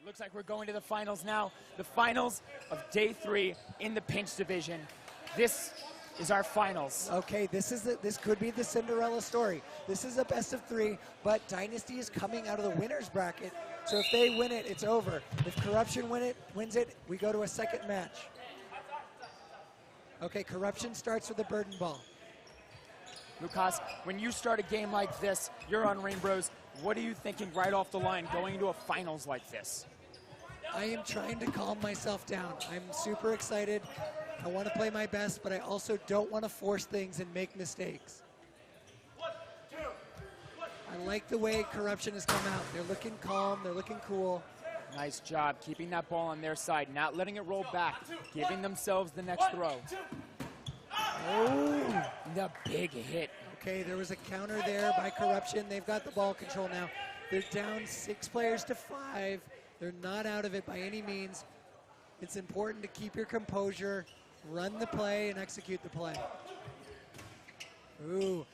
looks like we're going to the finals now. The finals of day 3 in the pinch division. This is our finals. Okay, this could be the Cinderella story. This is a best of 3, but Dynasty is coming out of the winner's bracket. So if they win it, it's over. If Corruption wins it, we go to a second match. Okay, Corruption starts with the burden ball. Lucas, when you start a game like this, you're on Rainbows. What are you thinking right off the line going into a finals like this? I am trying to calm myself down. I'm super excited. I want to play my best, but I also don't want to force things and make mistakes. I like the way Corruption has come out. They're looking calm, they're looking cool. Nice job keeping that ball on their side, not letting it roll back, giving themselves the next throw. Oh, the big hit. Okay, there was a counter there by Corruption. They've got the ball control now. They're down 6 players to 5. They're not out of it by any means. It's important to keep your composure, run the play, and execute the play. Ooh,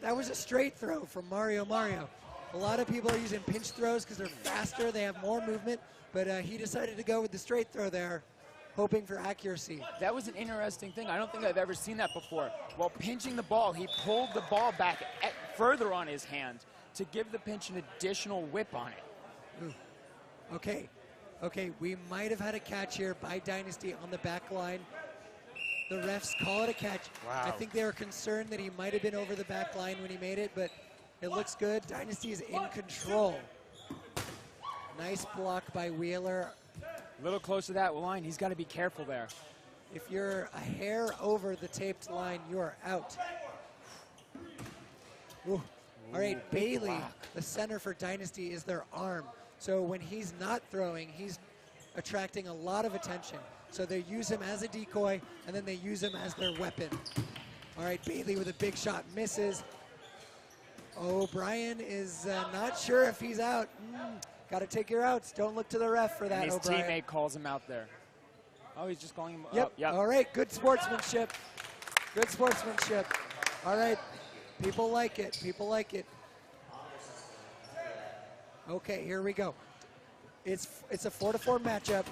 that was a straight throw from Mario. A lot of people are using pinch throws because they're faster, they have more movement, but he decided to go with the straight throw there, hoping for accuracy. That was an interesting thing. I don't think I've ever seen that before. While pinching the ball, he pulled the ball back further on his hand to give the pinch an additional whip on it. Ooh. Okay, we might have had a catch here by Dynasty on the back line. The refs call it a catch. Wow. I think they were concerned that he might have been over the back line when he made it, but it looks good. Dynasty is in control. Nice block by Wheeler. A little close to that line. He's got to be careful there. If you're a hair over the taped line, you are out. Ooh. All right, Bailey, the center for Dynasty, is their arm. So when he's not throwing, he's attracting a lot of attention. So they use him as a decoy, and then they use him as their weapon. All right, Bailey with a big shot, misses. O'Brien is not sure if he's out. Got to take your outs. Don't look to the ref for that, and his O'Brien. teammate calls him out there. Oh, he's just calling him Yep. Yep. All right, good sportsmanship. Good sportsmanship. All right, people like it. People like it. Okay, here we go. It's a 4-to-4 matchup.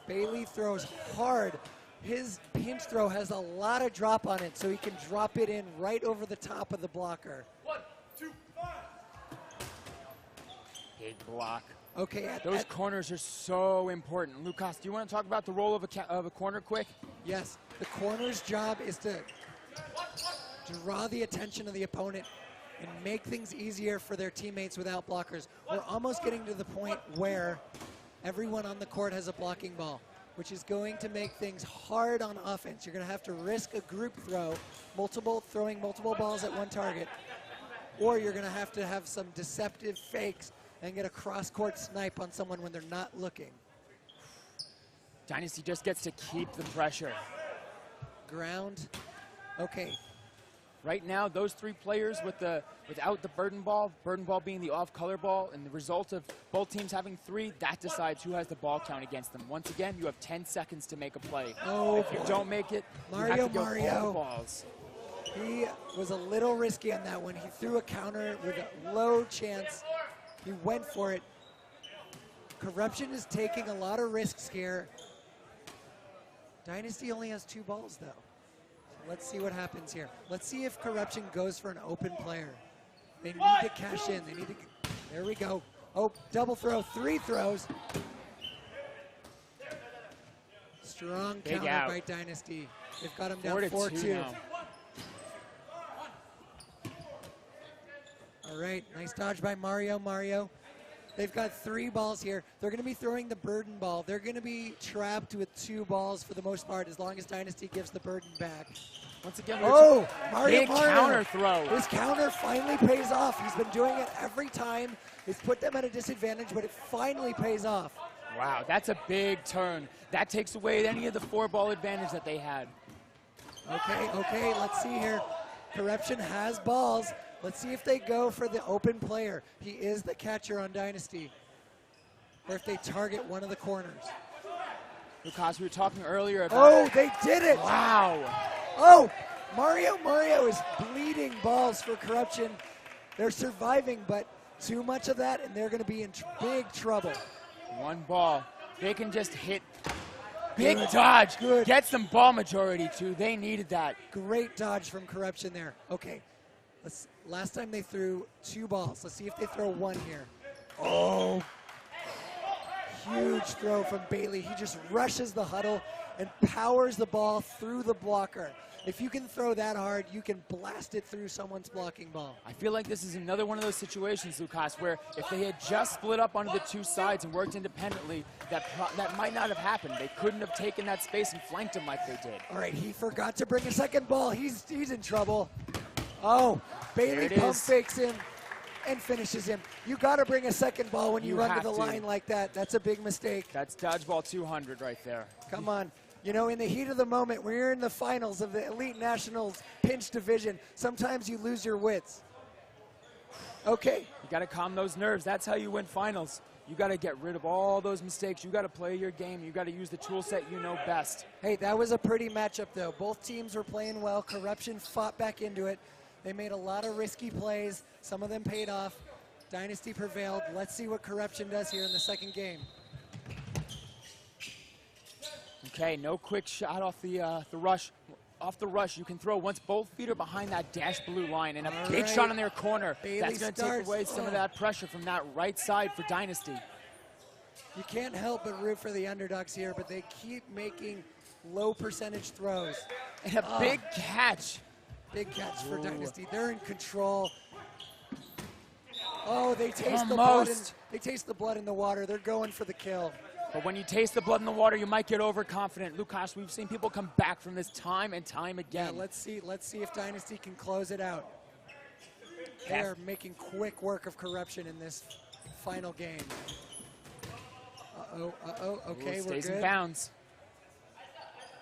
Bailey throws hard. His pinch throw has a lot of drop on it, so he can drop it in right over the top of the blocker. 1, 2, 5. Big block. Okay, those corners are so important. Lucas, do you want to talk about the role of a corner quick? Yes, the corner's job is to draw the attention of the opponent and make things easier for their teammates without blockers. We're almost getting to the point where everyone on the court has a blocking ball, which is going to make things hard on offense. You're going to have to risk a group throw, throwing multiple balls at one target, or you're going to have some deceptive fakes and get a cross-court snipe on someone when they're not looking. Dynasty just gets to keep the pressure. Ground. Okay. Right now, those 3 players without the burden ball being the off-color ball, and the result of both teams having 3, that decides who has the ball count against them. Once again, you have 10 seconds to make a play. Oh, if you don't make it, Mario, you have to go all the balls. He was a little risky on that one. He threw a counter with a low chance. He went for it. Corruption is taking a lot of risks here. Dynasty only has 2 balls, though. Let's see what happens here. Let's see if Corruption goes for an open player. They need to cash in. They need to. There we go. Oh, double throw, 3 throws. Strong Big counter out by Dynasty. They've got him down 4-2 4-2. All right, nice dodge by Mario. They've got 3 balls here. They're going to be throwing the burden ball. They're going to be trapped with 2 balls for the most part, as long as Dynasty gives the burden back. Once again, Mario counter throw. His counter finally pays off. He's been doing it every time. It's put them at a disadvantage, but it finally pays off. Wow, that's a big turn. That takes away any of the 4-ball advantage that they had. Okay, let's see here. Corruption has balls. Let's see if they go for the open player. He is the catcher on Dynasty. Or if they target one of the corners. Lucas, we were talking earlier about... Oh, they did it! Wow! Oh, Mario is bleeding balls for Corruption. They're surviving, but too much of that, and they're going to be in big trouble. One ball. They can just hit. Big dodge. Good. Get some ball majority, too. They needed that. Great dodge from Corruption there. Okay. Last time they threw 2 balls. Let's see if they throw 1 here. Oh. Huge throw from Bailey. He just rushes the huddle and powers the ball through the blocker. If you can throw that hard, you can blast it through someone's blocking ball. I feel like this is another one of those situations, Lucas, where if they had just split up onto the 2 sides and worked independently, that might not have happened. They couldn't have taken that space and flanked him like they did. All right, he forgot to bring a second ball. He's in trouble. Oh, Bailey pump fakes him and finishes him. You got to bring a second ball when you run to the line like that. That's a big mistake. That's Dodgeball 200 right there. Come on. You know, in the heat of the moment, when you're in the finals of the Elite Nationals pinch division, sometimes you lose your wits. Okay. You got to calm those nerves. That's how you win finals. You got to get rid of all those mistakes. You got to play your game. You got to use the tool set you know best. Hey, that was a pretty matchup, though. Both teams were playing well. Corruption fought back into it. They made a lot of risky plays. Some of them paid off. Dynasty prevailed. Let's see what Corruption does here in the second game. Okay, no quick shot off the rush. Off the rush, you can throw once both feet are behind that dashed blue line, and a big shot in their corner. Bailey That's going to take away some of that pressure from that right side for Dynasty. You can't help but root for the underdogs here, but they keep making low percentage throws. And a big catch. Big catch for Dynasty. They're in control. Oh, they taste they taste the blood in the water. They're going for the kill. But when you taste the blood in the water, you might get overconfident. Lukash, we've seen people come back from this time and time again. Yeah, let's see if Dynasty can close it out. They are making quick work of Corruption in this final game. Okay, we're stays good. in bounds.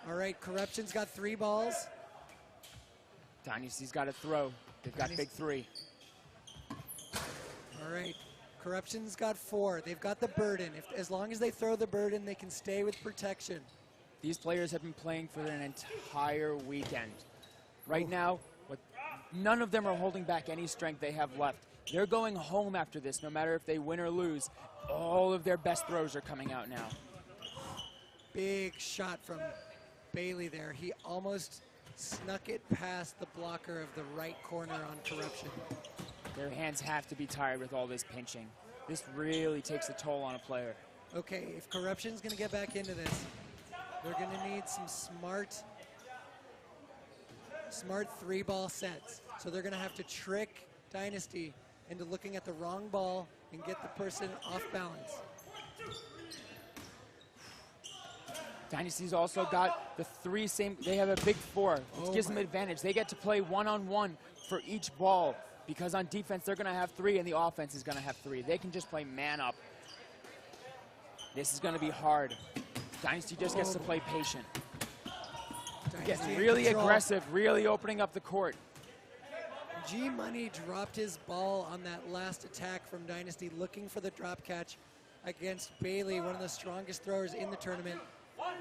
All right, Corruption's got 3 balls. Dynasty's got a throw. They've got big 3. All right. Corruption's got 4. They've got the burden. As long as they throw the burden, they can stay with protection. These players have been playing for an entire weekend. Right now, none of them are holding back any strength they have left. They're going home after this, no matter if they win or lose. All of their best throws are coming out now. Big shot from Bailey there. He almost snuck it past the blocker of the right corner on Corruption. Their hands have to be tired with all this pinching. This really takes a toll on a player. Okay, if Corruption's going to get back into this, they're going to need some smart 3-ball sets. So they're going to have to trick Dynasty into looking at the wrong ball and get the person off balance. Dynasty's also got the 3 same, they have a big 4, which gives them an advantage. They get to play one-on-1 for each ball, because on defense they're going to have 3 and the offense is going to have 3. They can just play man up. This is going to be hard. Dynasty just gets to play patient. Getting really aggressive, really opening up the court. G-Money dropped his ball on that last attack from Dynasty, looking for the drop catch against Bailey, one of the strongest throwers in the tournament.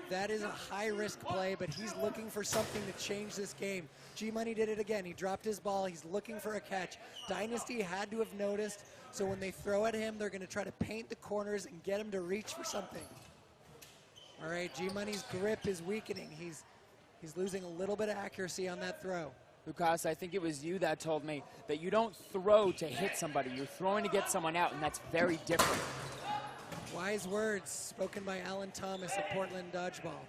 That is a high-risk play, but he's looking for something to change this game. G-Money did it again. He dropped his ball. He's looking for a catch. Dynasty had to have noticed, so when they throw at him, they're going to try to paint the corners and get him to reach for something. All right, G-Money's grip is weakening. He's losing a little bit of accuracy on that throw. Lucas, I think it was you that told me that you don't throw to hit somebody. You're throwing to get someone out, and that's very different. Wise words spoken by Alan Thomas of Portland Dodgeball.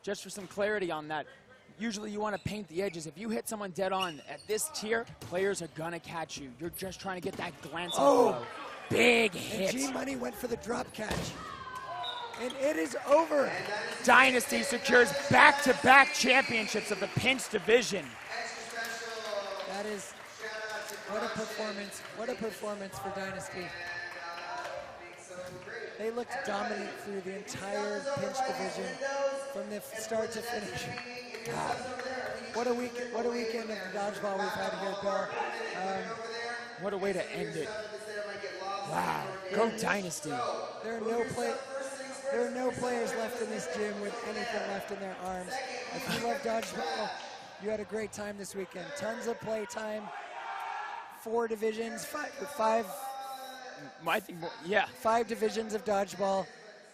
Just for some clarity on that, usually you want to paint the edges. If you hit someone dead on at this tier, players are going to catch you. You're just trying to get that glancing throw. Big hit. And G-Money went for the drop catch. And it is over. Dynasty secures back-to-back championships of the pinch division. That is, what a performance. What a performance for Dynasty. They looked dominant through the entire pinch division from the start to finish. God. What a weekend of dodgeball we've had here, Bill. What a way to end it. Wow. Go Dynasty. There are no players left in this gym with anything left in their arms. If you love dodgeball, you had a great time this weekend. Tons of play time. 4 divisions, 5 I think, yeah. 5 divisions of dodgeball,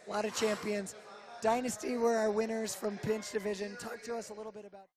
a lot of champions. Dynasty were our winners from Pinch Division. Talk to us a little bit about